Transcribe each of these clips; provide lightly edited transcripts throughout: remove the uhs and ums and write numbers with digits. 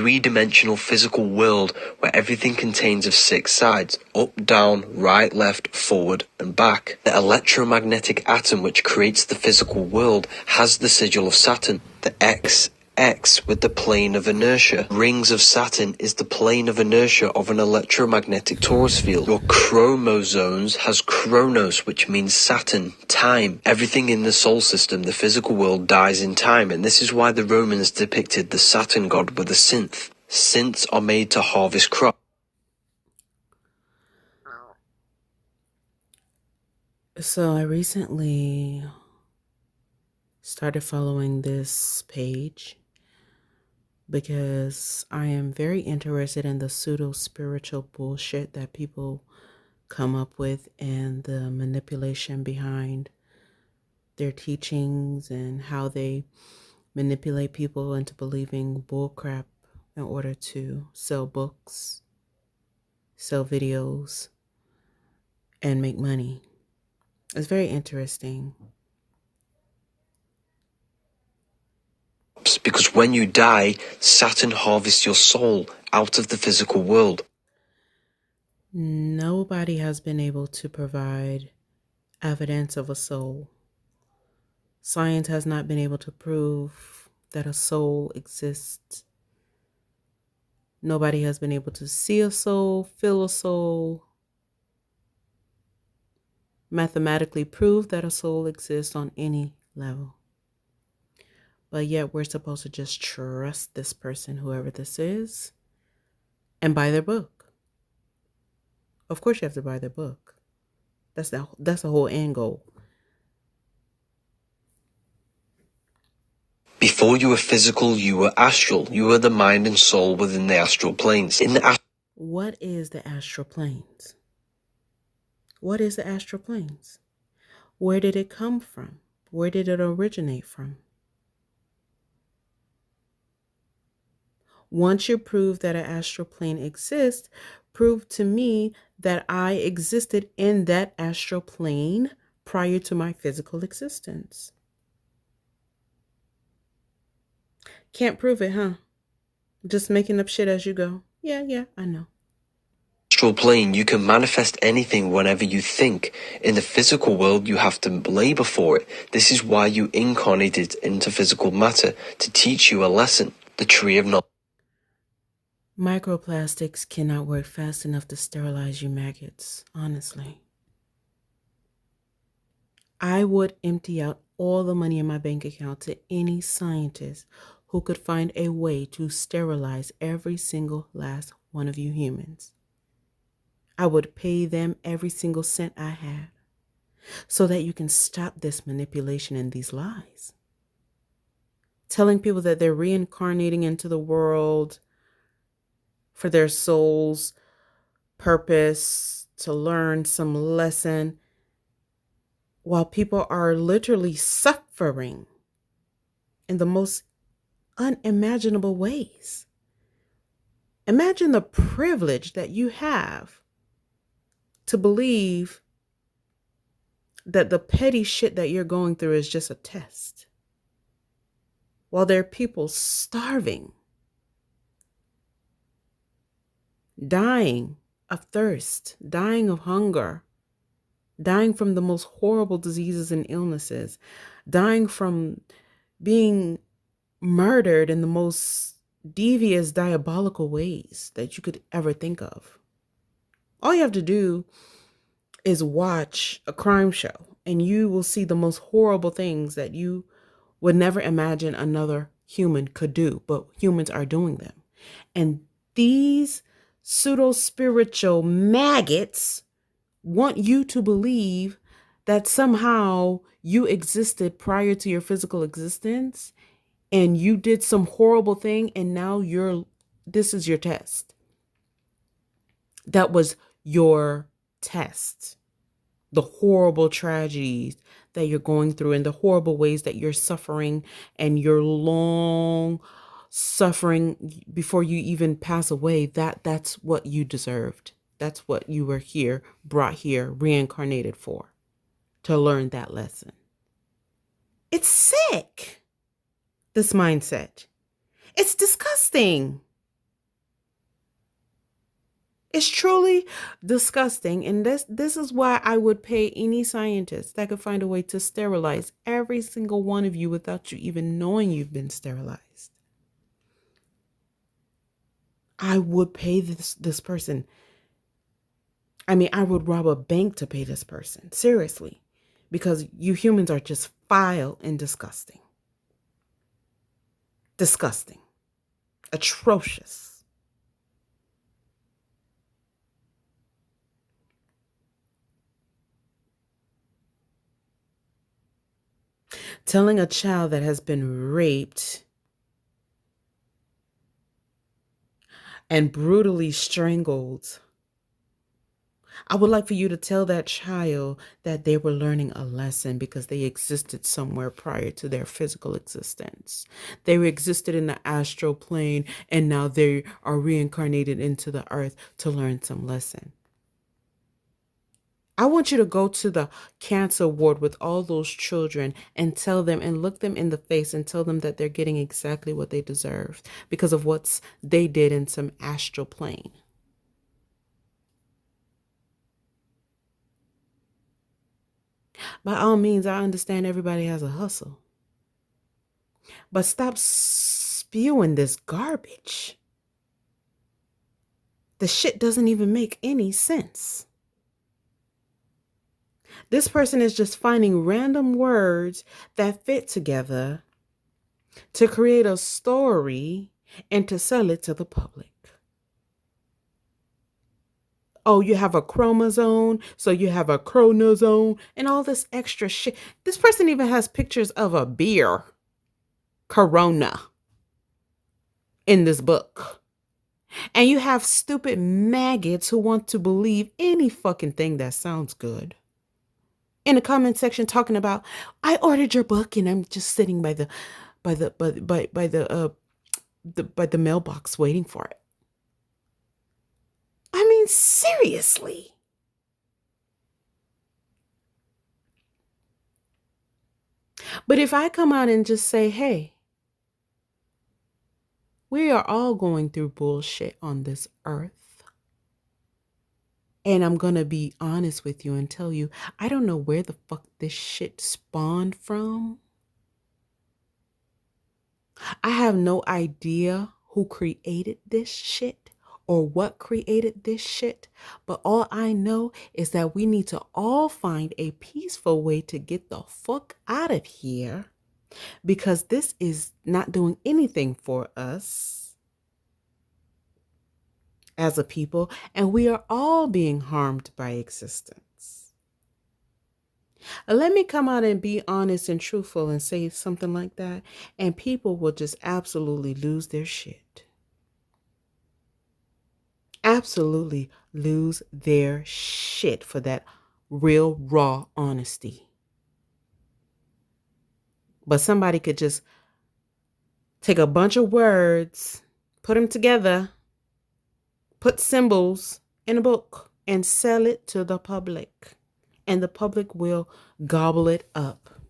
three-dimensional physical world where everything contains of six sides: up, down, right, left, forward, and back. The electromagnetic atom which creates the physical world has the sigil of Saturn, the X with the plane of inertia. Rings of Saturn is the plane of inertia of an electromagnetic torus field. Your chromosomes has Chronos, which means Saturn, time. Everything in the solar system, the physical world, dies in time, and this is why the Romans depicted the Saturn god with a synth. Synths are made to harvest crops. So I recently started following this page because I am very interested in the pseudo-spiritual bullshit that people come up with and the manipulation behind their teachings and how they manipulate people into believing bullcrap in order to sell books, sell videos, and make money. It's very interesting. Because when you die, Saturn harvests your soul out of the physical world. Nobody has been able to provide evidence of a soul. Science has not been able to prove that a soul exists. Nobody has been able to see a soul, feel a soul, mathematically prove that a soul exists on any level. But yet we're supposed to just trust this person, whoever this is, and buy their book. Of course you have to buy their book. That's the whole end goal. Before you were physical, you were astral. You were the mind and soul within the astral planes. What is the astral planes? What is the astral planes? Where did it come from? Where did it originate from? Once you prove that an astral plane exists, prove to me that I existed in that astral plane prior to my physical existence. Can't prove it, huh? Just making up shit as you go. Yeah, I know. Astral plane, you can manifest anything whenever you think. In the physical world, you have to labor for it. This is why you incarnated into physical matter, to teach you a lesson, the tree of knowledge. Microplastics cannot work fast enough to sterilize you maggots, honestly. I would empty out all the money in my bank account to any scientist who could find a way to sterilize every single last one of you humans. I would pay them every single cent I had so that you can stop this manipulation and these lies. Telling people that they're reincarnating into the world for their soul's purpose, to learn some lesson, while people are literally suffering in the most unimaginable ways. Imagine the privilege that you have to believe that the petty shit that you're going through is just a test, while there are people starving, dying of thirst, dying of hunger, dying from the most horrible diseases and illnesses, dying from being murdered in the most devious, diabolical ways that you could ever think of. All you have to do is watch a crime show and you will see the most horrible things that you would never imagine another human could do, but humans are doing them. And these pseudo-spiritual maggots want you to believe that somehow you existed prior to your physical existence and you did some horrible thing and now this is your test. That was your test. The horrible tragedies that you're going through and the horrible ways that you're suffering and your long suffering before you even pass away, that's what you deserved. That's what you were brought here, reincarnated for, to learn that lesson. It's sick, this mindset. It's disgusting. It's truly disgusting. And this is why I would pay any scientist that could find a way to sterilize every single one of you without you even knowing you've been sterilized. I would pay this person. I mean, I would rob a bank to pay this person. Seriously. Because you humans are just vile and disgusting. Disgusting. Atrocious. Telling a child that has been raped and brutally strangled, I would like for you to tell that child that they were learning a lesson because they existed somewhere prior to their physical existence. They existed in the astral plane and now they are reincarnated into the earth to learn some lesson. I want you to go to the cancer ward with all those children and tell them and look them in the face and tell them that they're getting exactly what they deserve because of what they did in some astral plane. By all means, I understand everybody has a hustle. But stop spewing this garbage. The shit doesn't even make any sense. This person is just finding random words that fit together to create a story and to sell it to the public. Oh, you have a chromosome, so you have a chronosome, and all this extra shit. This person even has pictures of a beer, Corona, in this book. And you have stupid maggots who want to believe any fucking thing that sounds good. In the comment section talking about, I ordered your book and I'm just sitting by the mailbox waiting for it. I mean, seriously. But if I come out and just say, hey, we are all going through bullshit on this earth. And I'm going to be honest with you and tell you, I don't know where the fuck this shit spawned from. I have no idea who created this shit or what created this shit. But all I know is that we need to all find a peaceful way to get the fuck out of here. Because this is not doing anything for us as a people, and we are all being harmed by existence. Let me come out and be honest and truthful and say something like that, and people will just absolutely lose their shit. Absolutely lose their shit for that real, raw honesty. But somebody could just take a bunch of words, put them together, put symbols in a book and sell it to the public. And the public will gobble it up.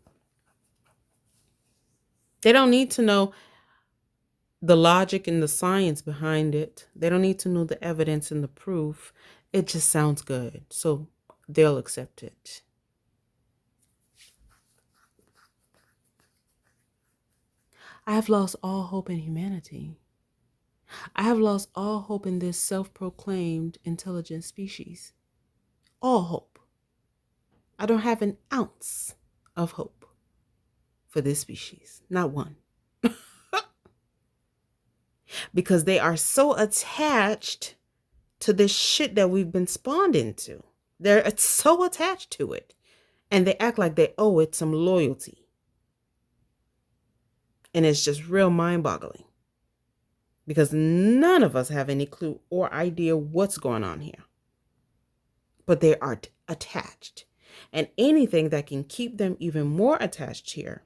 They don't need to know the logic and the science behind it. They don't need to know the evidence and the proof. It just sounds good. So they'll accept it. I have lost all hope in humanity. I have lost all hope in this self-proclaimed intelligent species. All hope. I don't have an ounce of hope for this species. Not one. Because they are so attached to this shit that we've been spawned into. They're so attached to it. And they act like they owe it some loyalty. And it's just real mind-boggling. Because none of us have any clue or idea what's going on here. But they are attached. And anything that can keep them even more attached here,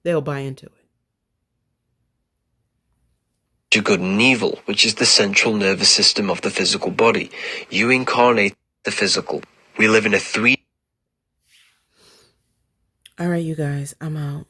they'll buy into it. To good and evil, which is the central nervous system of the physical body. You incarnate the physical. We live in a 3. All right, you guys, I'm out.